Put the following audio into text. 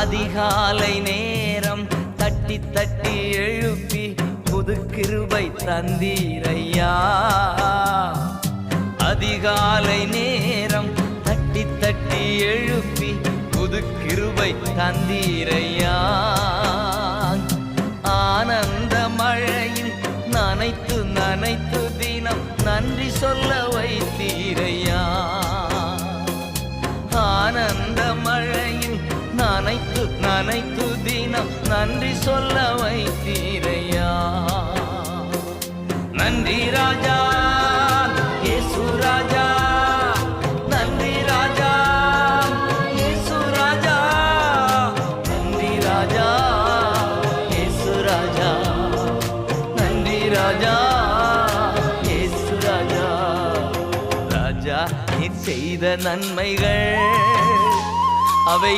அதிகாலை நேரம் தட்டி தட்டி எழுப்பி புது கிருபை தந்தீரையா. அதிகாலை நேரம் தட்டி தட்டி எழுப்பி புது கிருபை தந்தீரையா. ஆனந்த மழையில் நனைத்து நனைத்து தினம் நன்றி சொல்ல வைத்தீரையா. ஆனந்த மழையில் நனைத்து நனைத்து தினம் நன்றி சொல்ல வைத்தீரையா. நன்றி ராஜா இயேசு ராஜா, நன்றி ராஜா இயேசு ராஜா, நன்றி ராஜா இயேசு ராஜா, நன்றி ராஜா இயேசு ராஜா. ராஜா நீர் செய்த நன்மைகள் அவை